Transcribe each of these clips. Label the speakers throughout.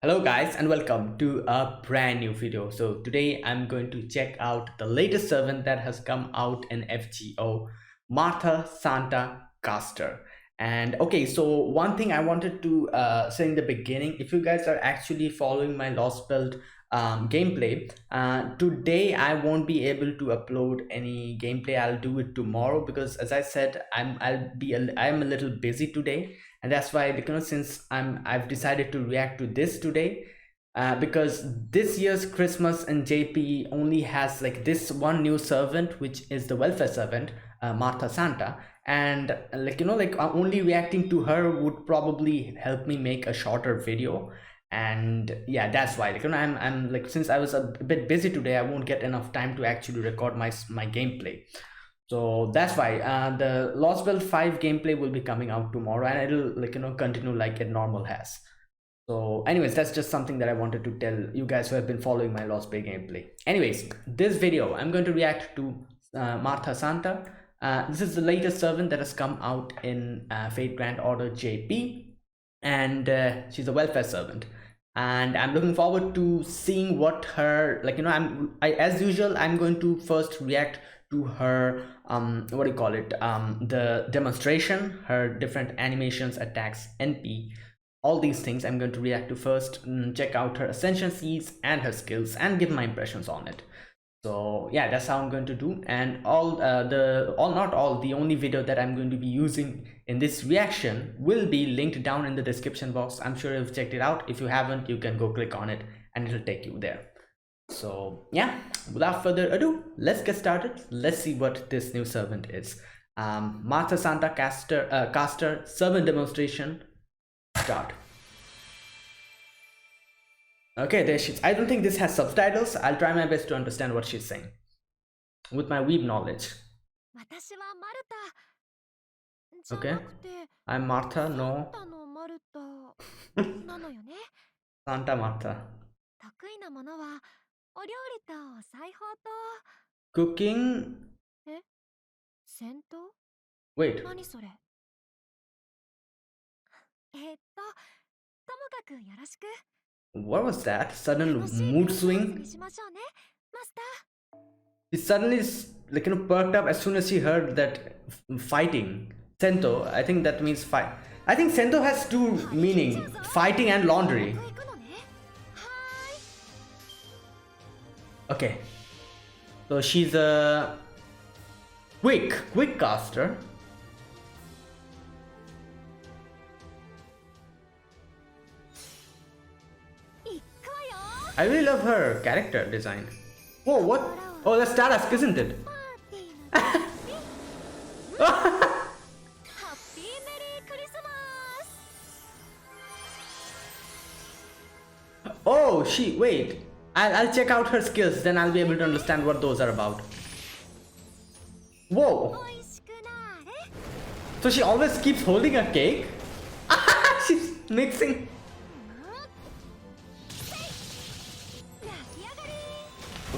Speaker 1: Hello guys and welcome to a brand new video. So today I'm going to check out the latest servant that has come out in FGO, Martha Santa Caster. And okay, so one thing I wanted to say in the beginning, if you guys are actually following my Lost Belt gameplay, today I won't be able to upload any gameplay. I'll do it tomorrow because as I said, I'm a little busy today, and that's why, because since I've decided to react to this today, because this year's Christmas in JP only has like this one new servant, which is the welfare servant, Martha Santa. And only reacting to her would probably help me make a shorter video. And yeah, that's why, I'm like, since I was a bit busy today, I won't get enough time to actually record my gameplay. So that's why the Lost Belt 5 gameplay will be coming out tomorrow, and it'll continue like it normal has. So anyways, that's just something that I wanted to tell you guys who have been following my Lost Bay gameplay. Anyways, this video I'm going to react to Martha Santa. This is the latest servant that has come out in Fate Grand Order JP, and she's a welfare servant, and I'm looking forward to seeing what her, as usual, I'm going to first react to her what do you call it, the demonstration, her different animations, attacks, NP, all these things I'm going to react to first, check out her Ascension seeds and her skills and give my impressions on it. So yeah, that's how I'm going to do. And the only video that I'm going to be using in this reaction will be linked down in the description box. I'm sure you've checked it out. If you haven't, you can go click on it and it'll take you there. So yeah, without further ado, let's get started. Let's see what this new servant is. Martha Santa Caster servant demonstration, start. Okay, there she is. I don't think this has subtitles. I'll try my best to understand what she's saying with my weeb knowledge. Okay, I'm Martha. No. Santa Martha. Cooking. Wait. What was that? Sudden mood swing? He suddenly perked up as soon as he heard that fighting. Sento, I think that means fight. I think Sento has two meaning, fighting and laundry. Okay. So she's a quick caster. I really love her character design. Whoa, what? Oh, that's Stardust, isn't it? Oh, wait. I'll check out her skills, then I'll be able to understand what those are about. Whoa. So she always keeps holding a cake? She's mixing.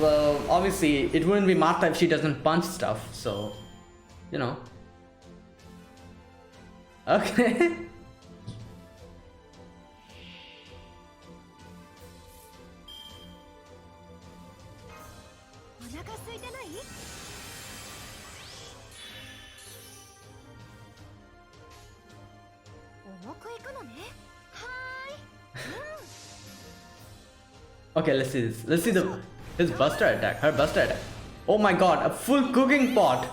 Speaker 1: Well, obviously, it wouldn't be Martha if she doesn't punch stuff, so, you know. Okay. Okay, let's see this. Let's see his buster attack, her buster attack. Oh my god, a full cooking pot.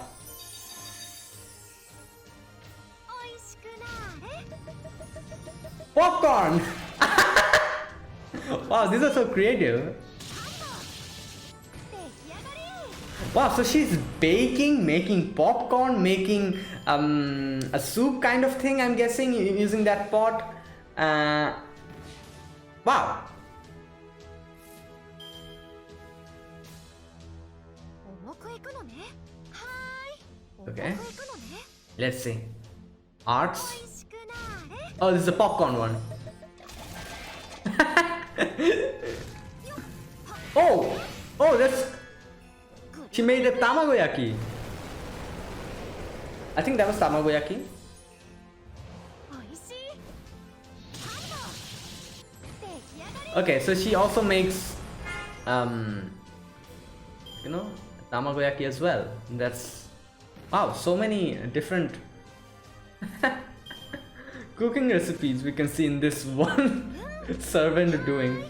Speaker 1: Popcorn. Wow, these are so creative. Wow, so she's baking, making popcorn, making a soup kind of thing, I'm guessing, using that pot. Wow. Okay, let's see. Arts. Oh, this is a popcorn one. Oh, that's... She made a tamagoyaki. I think that was tamagoyaki. Okay, so she also makes you know, tamagoyaki as well. That's wow, so many different cooking recipes we can see in this one servant doing.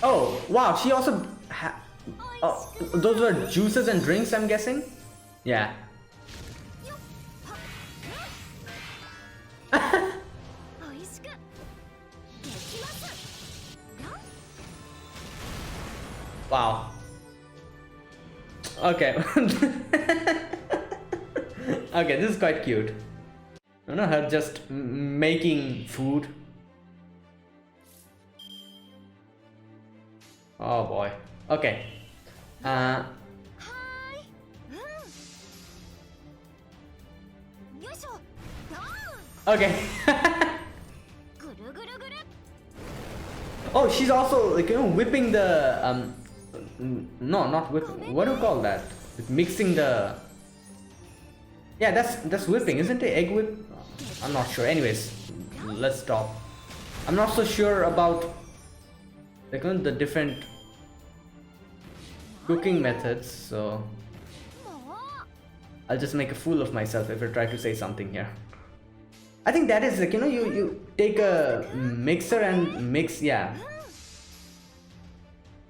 Speaker 1: Oh wow, she also oh, those were juices and drinks, I'm guessing. Yeah. Wow. Okay. Okay, this is quite cute. You know, her just making food. Oh boy. Okay. Okay. Oh, she's also like, you know, whipping the no, not whipping. What do you call that? Mixing the. Yeah, that's whipping, isn't it? Egg whip? I'm not sure. Anyways, let's stop. I'm not so sure about like, you know, the different cooking methods, so I'll just make a fool of myself if I try to say something here. I think that is like, you know, you take a mixer and mix, yeah.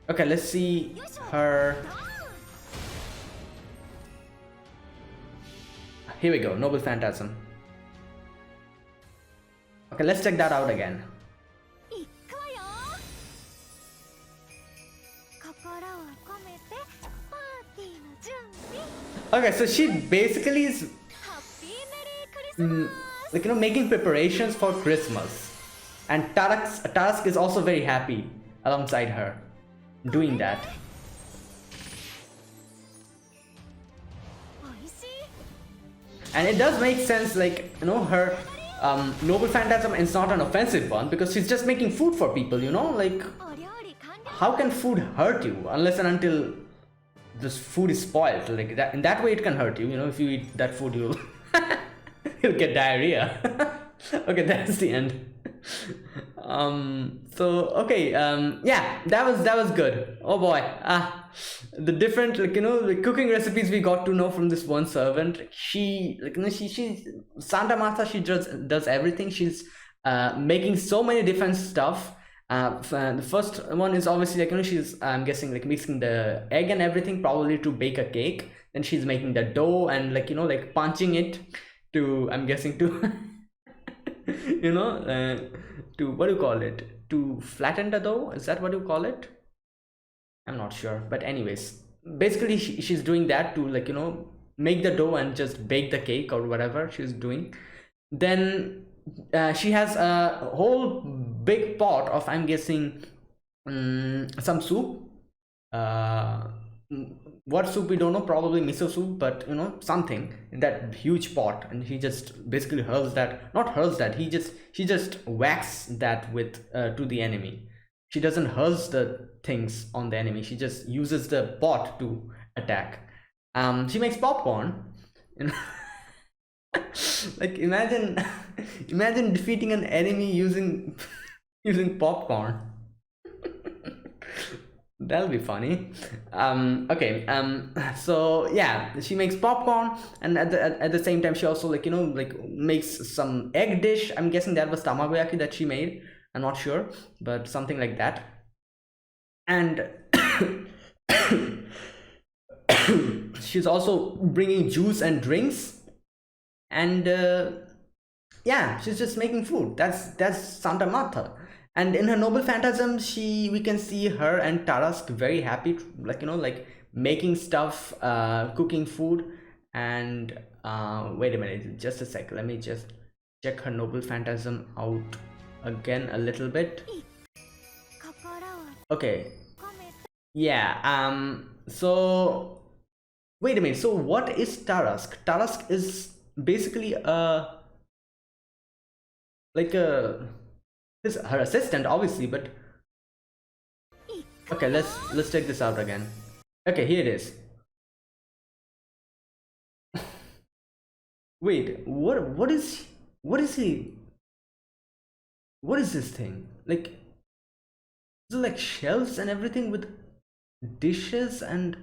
Speaker 1: Okay, let's see her. Here we go, Noble Phantasm. Okay, let's check that out again. Okay, so she basically is like, you know, making preparations for Christmas, and Tarask is also very happy alongside her doing that. And it does make sense, like, you know, her Noble Phantasm is not an offensive one because she's just making food for people, you know, like, how can food hurt you unless and until this food is spoiled? Like that, in that way it can hurt you, you know, if you eat that food you'll you'll get diarrhea. Okay, that's the end. So okay, yeah, that was good. Oh boy, the different, like, you know, the cooking recipes we got to know from this one servant. She, like, you know, she Santa Martha, she does everything. She's making so many different stuff. The first one is obviously, like, you know, she's, I'm guessing, like, mixing the egg and everything, probably to bake a cake. Then she's making the dough and, like, you know, like punching it to, I'm guessing, to you know, to, what do you call it, to flatten the dough, is that what you call it? I'm not sure, but anyways, basically she's doing that to, like, you know, make the dough and just bake the cake or whatever she's doing. Then she has a whole big pot of, I'm guessing, some soup. What soup we don't know, probably miso soup, but, you know, something in that huge pot, and he just basically hurls that, not hurls that, she just whacks that with to the enemy. She doesn't hurls the things on the enemy, she just uses the pot to attack. She makes popcorn, you know. Like, imagine defeating an enemy using using popcorn. That'll be funny. Okay, so yeah, she makes popcorn, and at the same time she also, like, you know, like, makes some egg dish. I'm guessing that was tamagoyaki that she made, I'm not sure, but something like that. And she's also bringing juice and drinks, and yeah, she's just making food. That's Santa Martha. And in her Noble Phantasm, we can see her and Tarask very happy, like, you know, like making stuff, cooking food. And wait a minute, just a sec, let me just check her Noble Phantasm out again a little bit. Okay, yeah, so wait a minute, so what is Tarask? Tarask is basically a, like a, is her assistant, obviously, but okay, let's check this out again. Okay, here it is. Wait, what is What is he? What is this thing? Like, is it like shelves and everything with dishes and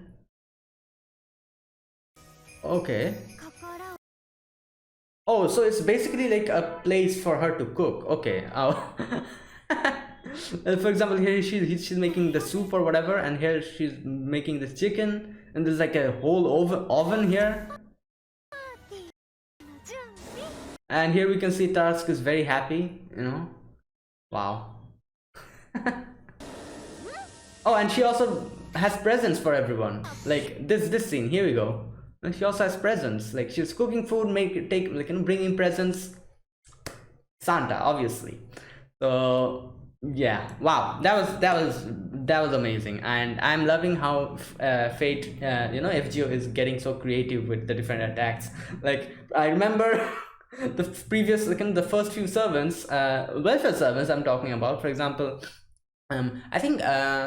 Speaker 1: okay. Oh, so it's basically like a place for her to cook. Okay. Oh. For example, here she's making the soup or whatever, and here she's making the chicken, and there's like a whole oven here. And here we can see Tarsk is very happy, you know. Wow. Oh, and she also has presents for everyone. Like this scene. Here we go. And she also has presents. Like she's cooking food, bringing presents. Santa, obviously. So yeah, wow, that was amazing, and I'm loving how Fate, FGO is getting so creative with the different attacks. Like I remember the previous, like in the first few servants, welfare servants I'm talking about. For example, I think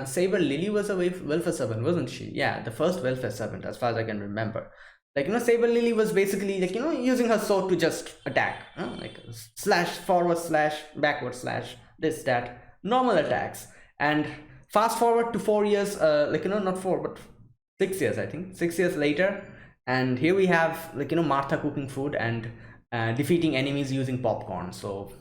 Speaker 1: Saber Lily was a welfare servant, wasn't she? Yeah, the first welfare servant, as far as I can remember. Like, Saber Lily was basically like, using her sword to just attack, like slash forward slash backward slash this that normal attacks. And fast forward to 4 years, not 4 but 6 years, I think 6 years later, and here we have like Martha cooking food and defeating enemies using popcorn. So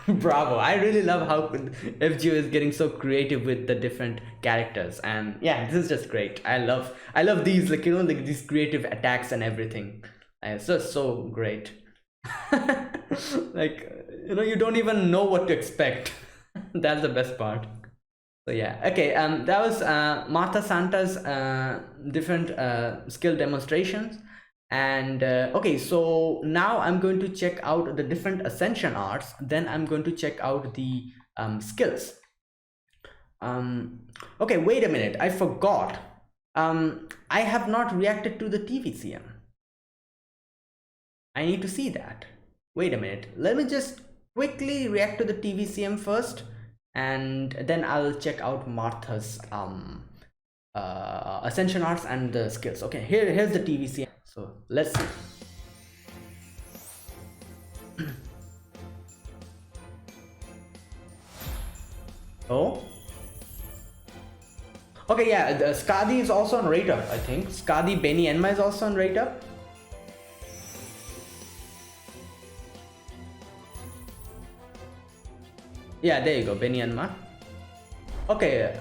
Speaker 1: bravo, I really love how FGO is getting so creative with the different characters, and yeah, this is just great. I love these, like like these creative attacks and everything. It's just so great. Like you don't even know what to expect. That's the best part. So yeah, okay, that was Martha Santa's different skill demonstrations. And okay, so now I'm going to check out the different Ascension arts, then I'm going to check out the skills. Okay, wait a minute, I forgot. I have not reacted to the TVCM. I need to see that. Wait a minute, let me just quickly react to the TVCM first, and then I'll check out Martha's Ascension arts and the skills. Okay, here's the TVCM. So let's see. Oh, okay, yeah, the Skadi is also on rate up, I think. Skadi Beni Enma is also on rate up. Yeah, there you go, Beni Enma. Okay,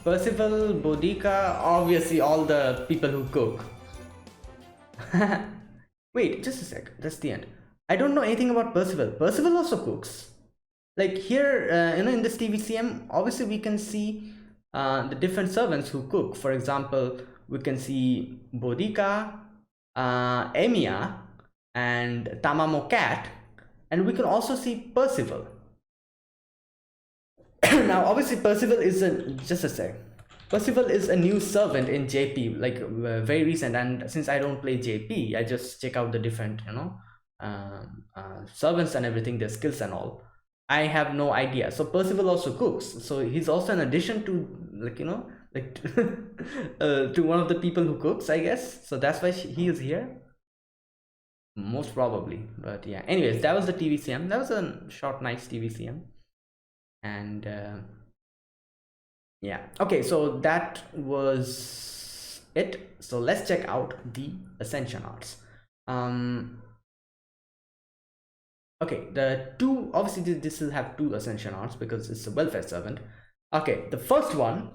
Speaker 1: Percival, Bodica, obviously all the people who cook. Wait, just a sec, that's the end. I don't know anything about Percival. Percival also cooks. Like here, in this TVCM, obviously we can see the different servants who cook. For example, we can see Bodica, Emiya, and Tamamo Cat, and we can also see Percival. Now, obviously, Percival is just a sec. Percival is a new servant in JP, like very recent, and since I don't play JP, I just check out the different, servants and everything, their skills and all. I have no idea. So Percival also cooks. So he's also an addition to to one of the people who cooks, I guess. So that's why he is here. Most probably, but yeah. Anyways, that was the TVCM. That was a short, nice TVCM, and yeah. Okay, so that was it. So let's check out the Ascension arts. Okay, the two, obviously this will have two Ascension arts because it's a welfare servant. Okay, the first one,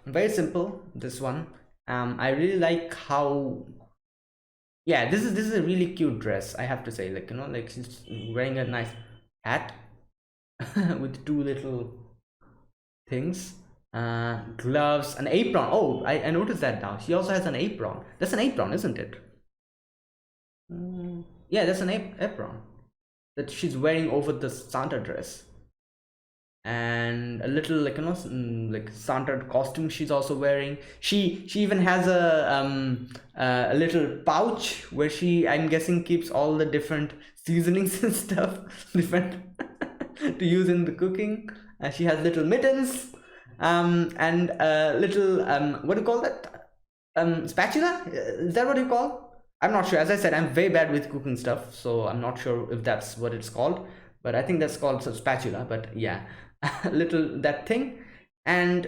Speaker 1: very simple. This one, I really like how, yeah, this is a really cute dress, I have to say. Like like she's wearing a nice hat with two little things, gloves, an apron. Oh, I noticed that now. She also has an apron. That's an apron, isn't it? Yeah, that's an apron that she's wearing over the Santa dress, and a little like Santa costume she's also wearing. She even has a little pouch where she, I'm guessing, keeps all the different seasonings and stuff different to use in the cooking. She has little mittens, and little what do you call that, spatula, is that what you call? I'm not sure. As I said, I'm very bad with cooking stuff, so I'm not sure if that's what it's called. But I think that's called a spatula. But yeah, little that thing, and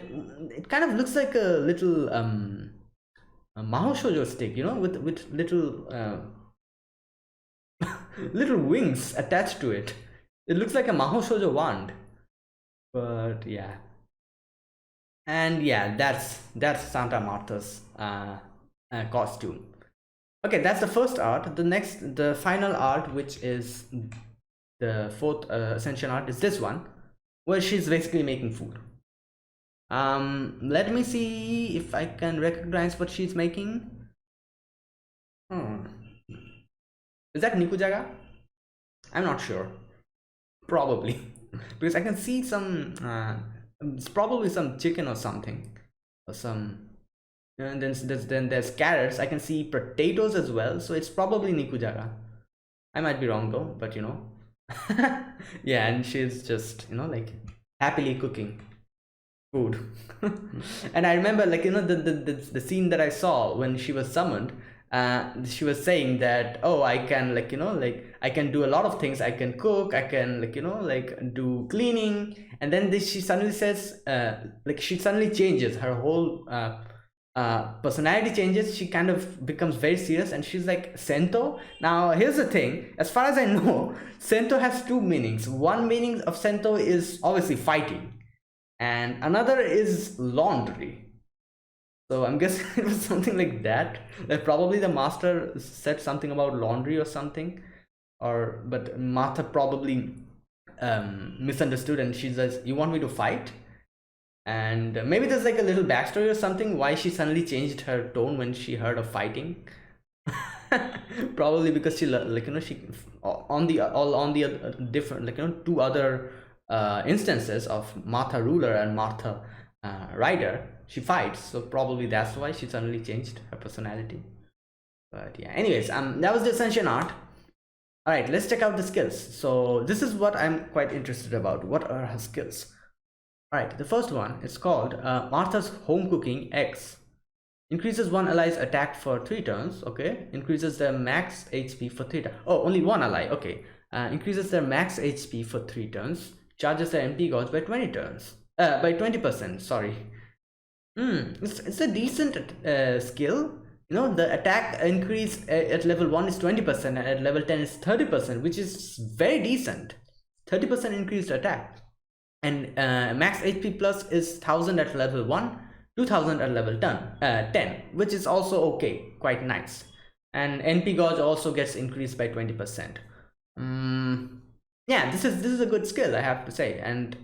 Speaker 1: it kind of looks like a little a Maho Shoujo stick, with little little wings attached to it. It looks like a Maho Shoujo wand. But yeah, and yeah, that's Santa Martha's costume. Okay, that's the first art. The final art, which is the fourth Ascension art, is this one, where she's basically making food. Let me see if I can recognize what she's making. Hmm. Is that Nikujaga? I'm not sure. Probably. Because I can see some it's probably some chicken or something, or some, and then there's carrots. I can see potatoes as well, so it's probably Nikujaga. I might be wrong though, but yeah, and she's just like happily cooking food. And I remember, like, the scene that I saw when she was summoned. She was saying that, oh, I can, like, I can do a lot of things. I can cook, I can, like, like, do cleaning. And then she suddenly says, like, she suddenly changes her whole personality, changes. She kind of becomes very serious, and she's like, Sento. Now here's the thing, as far as I know, Sento has two meanings. One meaning of Sento is obviously fighting, and another is laundry. So I'm guessing it was something like that. Like, probably the master said something about laundry or something, but Martha probably misunderstood, and she says, "You want me to fight?" And maybe there's like a little backstory or something why she suddenly changed her tone when she heard of fighting. Probably because she, like, she on the different, like, two other instances of Martha Ruler and Martha Rider, she fights, so probably that's why she suddenly changed her personality. But yeah, anyways, that was the Ascension art. All right, let's check out the skills. So this is what I'm quite interested about. What are her skills? All right, the first one is called Martha's Home Cooking X. Increases one ally's attack for 3 turns. Okay. Increases their max HP for 3 turns. Oh, only one ally. Okay. Increases their max HP for 3 turns. Charges their MP gauge by 20 turns. By 20%. Sorry. It's a decent skill. The attack increase at level 1 is 20%, and at level 10 is 30%, which is very decent. 30% increased attack. And max HP plus is 1000 at level 1, 2000 at level 10, which is also okay, quite nice. And NP gauge also gets increased by 20%. Yeah, this is a good skill, I have to say. And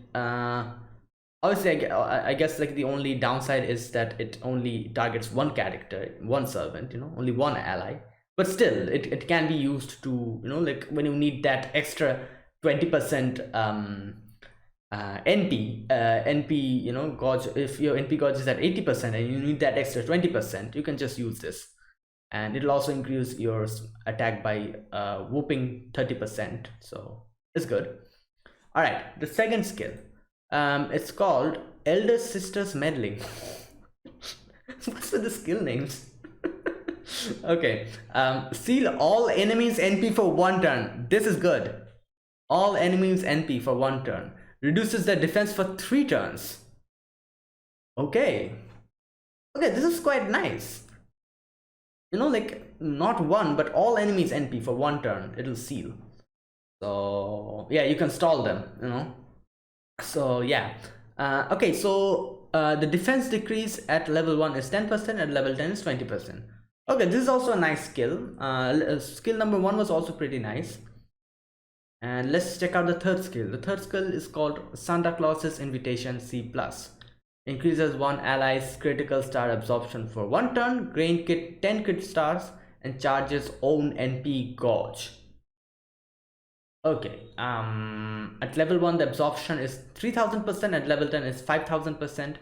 Speaker 1: obviously, I guess, like, the only downside is that it only targets one character, one servant, only one ally. But still, it can be used to, like, when you need that extra 20% NP gauge. If your NP gauge is at 80% and you need that extra 20%, you can just use this, and it'll also increase your attack by whooping 30%, so it's good. All right, the second skill, it's called Elder Sisters Meddling. What's with the skill names? Okay. Seal all enemies NP for 1 turn. This is good. All enemies NP for 1 turn. Reduces their defense for 3 turns. Okay, this is quite nice. Like, not one, but all enemies NP for 1 turn, it'll seal. So yeah, you can stall them, so yeah. Okay, so the defense decrease at level 1 is 10%, at level 10 is 20%. Okay, this is also a nice skill. Skill number 1 was also pretty nice. And let's check out the third skill. The third skill is called Santa Claus's Invitation C+. Increases one ally's critical star absorption for 1 turn, gain 10 crit stars, and charges own NP gauge. Okay, at level 1 the absorption is 3000%, at level 10 is 5000%,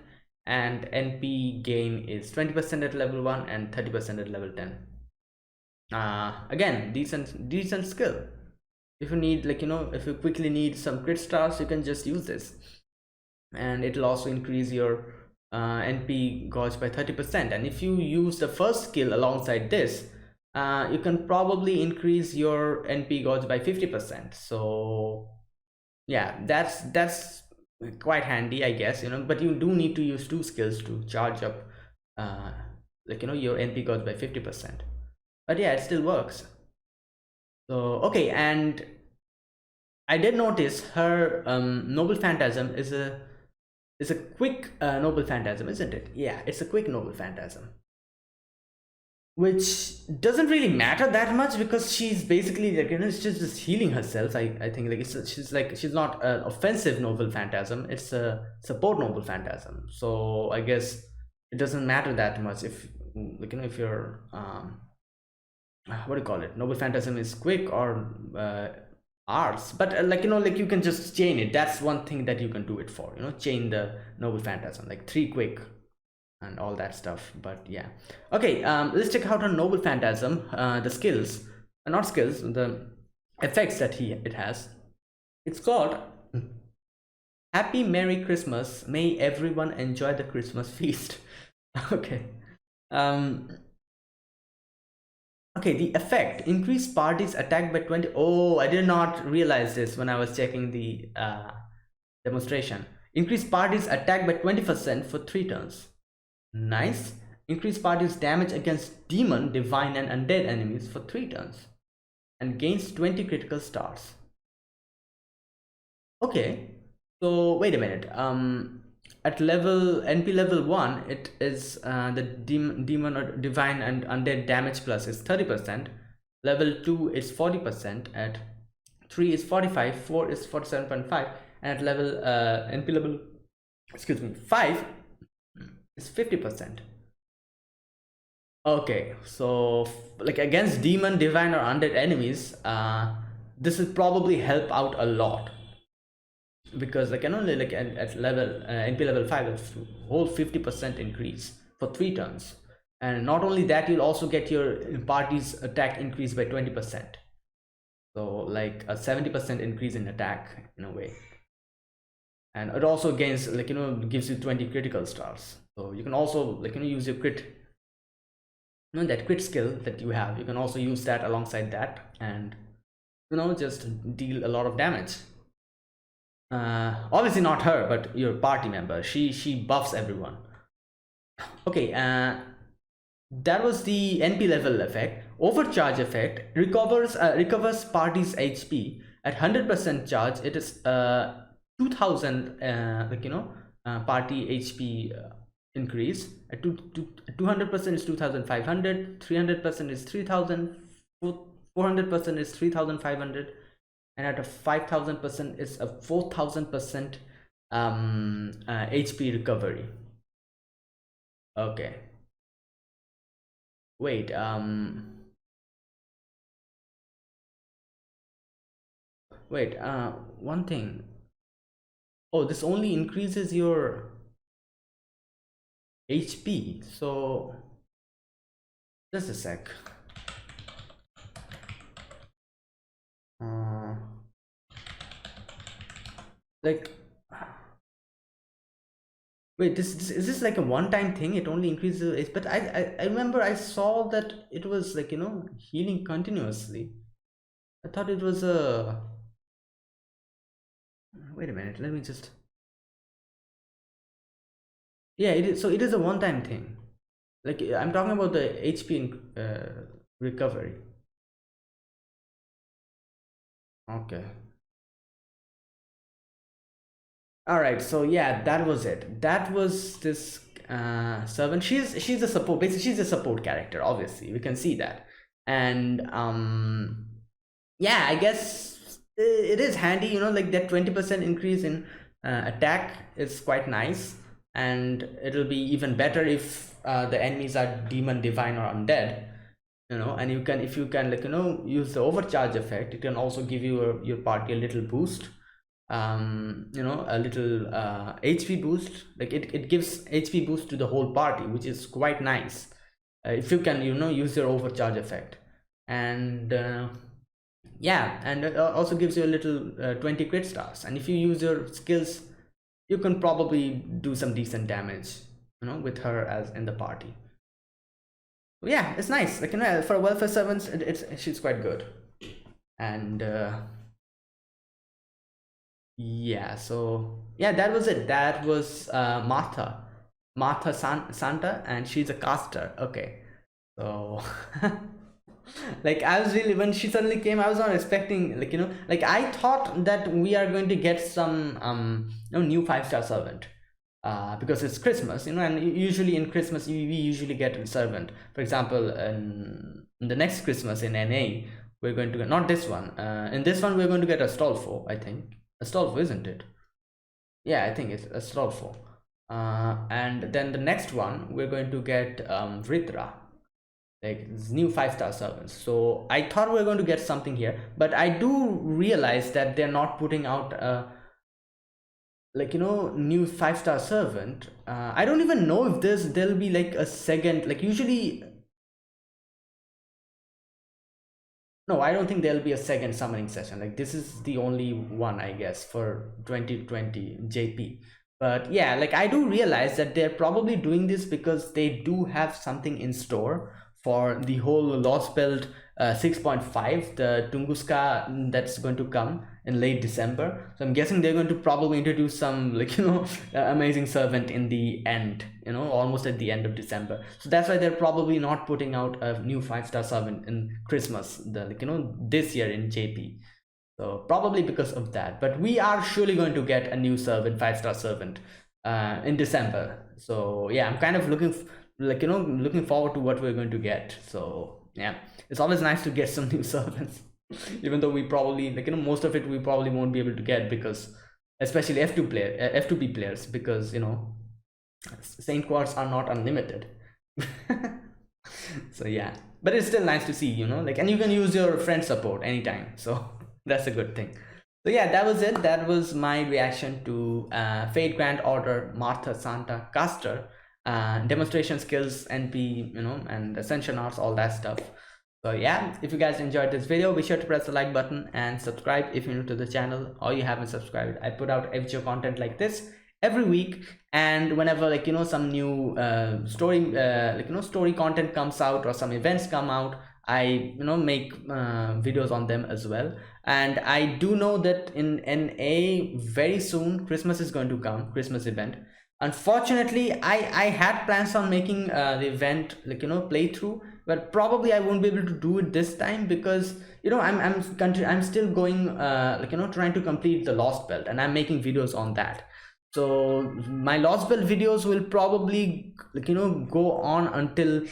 Speaker 1: and NP gain is 20% at level 1 and 30% at level 10. Again, decent skill. If you need, like, if you quickly need some crit stars, you can just use this, and it'll also increase your NP gauge by 30%. And if you use the first skill alongside this, you can probably increase your NP gods by 50%. So yeah, that's quite handy, I guess, but you do need to use two skills to charge up uh, your NP gods by 50%. But yeah, it still works. So okay, and I did notice her noble phantasm is a quick noble phantasm, isn't it? Yeah, it's a quick noble phantasm, which doesn't really matter that much because she's basically like, she's just healing herself. I think like she's not an offensive noble phantasm, it's a support noble phantasm. So I guess it doesn't matter that much if if you're what do you call it, noble phantasm is quick or arts. But like you can just chain it. That's one thing that you can do it for, chain the noble phantasm, like 3 quick and all that stuff. But yeah, okay, let's check out a noble phantasm, the skills, not skills, the effects that it has. It's called Happy Merry Christmas, may everyone enjoy the Christmas feast. Okay, um okay, the effect, increase parties attacked by 20. Oh, I did not realize this when I was checking the demonstration. Increase parties attacked by 20% for 3 turns. Nice. Increase party's damage against demon, divine, and undead enemies for 3 turns. And gains 20 critical stars. Okay. So wait a minute. At level NP level 1, it is the demon or divine and undead damage plus is 30%. Level 2 is 40%. At 3 is 45. 4 is 47.5. And at level NP level, excuse me, 5 is 50%. Okay, so like against demon, divine, or undead enemies, this will probably help out a lot because like only like at level NP level 5, it's whole 50% increase for 3 turns, and not only that, you'll also get your party's attack increased by 20%. So like a 70% increase in attack in a way, and it also gains like gives you 20 critical stars. So you can also like use your crit, that crit skill that you have, you can also use that alongside that and just deal a lot of damage. Obviously not her, but your party member, she buffs everyone. Okay, that was the NP level effect. Overcharge effect recovers party's HP at 100% charge. It is 2000 party HP increase. At 200% is 2500, 300% is 3000, 400% is 3500, and at a 5000% is a 4000% HP recovery. Okay, wait, one thing. Oh, this only increases your HP. So just a sec. Like, wait, this is this like a one-time thing? It only increases, but I remember I saw that it was like healing continuously. I thought it was a. Wait a minute. Let me just. Yeah, it is. So it is a one-time thing. Like I'm talking about the HP recovery. Okay. All right. So yeah, that was it. That was this servant. She's a support. Basically, she's a support character. Obviously, we can see that. And yeah, I guess it is handy. Like that 20% increase in attack is quite nice, and it'll be even better if the enemies are demon, divine, or undead. And you can, if you can like use the overcharge effect, it can also give your party a little boost, a little HP boost. Like it gives HP boost to the whole party, which is quite nice if you can use your overcharge effect. And yeah, and it also gives you a little 20 crit stars, and if you use your skills, you can probably do some decent damage with her as in the party. Yeah, it's nice. Like, for welfare servants, she's quite good. And yeah, so yeah, that was it. That was Santa, and she's a caster. Okay, so like I was really, when she suddenly came, I was not expecting, like, like I thought that we are going to get some new 5-star servant, because it's Christmas, and usually in Christmas we usually get a servant. For example, in the next Christmas in NA, we're going to get, not this one, in this one we're going to get a Astolfo, I think. Astolfo, isn't it? Yeah, I think it's Astolfo. And then the next one we're going to get Vritra, like new 5-star servants. So I thought we are going to get something here, but I do realize that they're not putting out like, new 5-star servant. I don't even know if there'll be like a second, like usually. No, I don't think there'll be a second summoning session. Like, this is the only one, I guess, for 2020 JP. But yeah, like I do realize that they're probably doing this because they do have something in store for the whole Lost Belt 6.5, the Tunguska, that's going to come in late December. So I'm guessing they're going to probably introduce some, like, amazing servant in the end, almost at the end of December. So that's why they're probably not putting out a new 5-star servant in Christmas, this year in JP. So probably because of that. But we are surely going to get a new servant, 5-star servant, in December. So yeah, I'm kind of looking forward to what we're going to get. So yeah, it's always nice to get some new servants, even though we probably, like, most of it we probably won't be able to get, because especially F2B players, because Saint Quartz are not unlimited. So yeah, but it's still nice to see, like, and you can use your friend support anytime, so that's a good thing. So yeah, that was it. That was my reaction to Fate Grand Order Martha Santa Caster, demonstration skills, NP, and Ascension arts, all that stuff. So yeah, if you guys enjoyed this video, be sure to press the like button and subscribe if you're new to the channel or you haven't subscribed. I put out FGO content like this every week, and whenever, like, some new story content comes out or some events come out, I make videos on them as well. And I do know that in NA very soon Christmas is going to come, Christmas event. Unfortunately, I had plans on making the event, like, playthrough, but probably I won't be able to do it this time, because I'm still going like, trying to complete the Lost Belt, and I'm making videos on that. So my Lost Belt videos will probably, like, go on until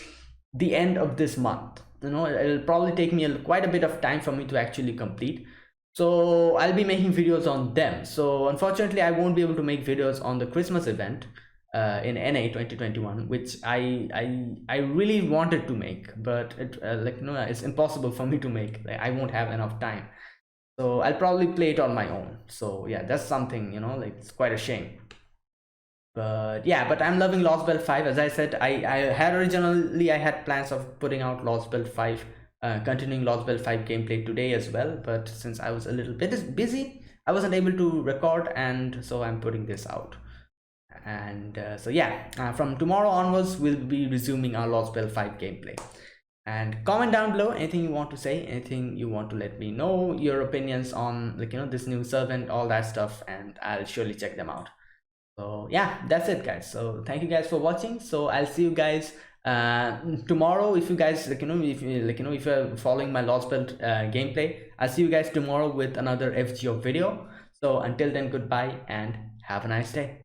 Speaker 1: the end of this month. It'll probably take me quite a bit of time for me to actually complete. So I'll be making videos on them. So unfortunately, I won't be able to make videos on the Christmas event in NA 2021, which I really wanted to make, but it's impossible for me to make. Like, I won't have enough time. So I'll probably play it on my own. So yeah, that's something, like, it's quite a shame. But yeah, but I'm loving Lost Belt 5. As I said, I had plans of putting out Lost Belt 5, continuing Lost Belt 5 gameplay today as well, but since I was a little bit busy, I wasn't able to record, and so I'm putting this out. And so yeah, from tomorrow onwards we'll be resuming our Lost Belt 5 gameplay. And comment down below anything you want to say, anything you want to let me know, your opinions on, like, this new servant, all that stuff, and I'll surely check them out. So yeah, that's it, guys. So thank you guys for watching. So I'll see you guys tomorrow. If you guys, like, if you're following my Lost Belt gameplay, I'll see you guys tomorrow with another FGO video. So until then, goodbye and have a nice day.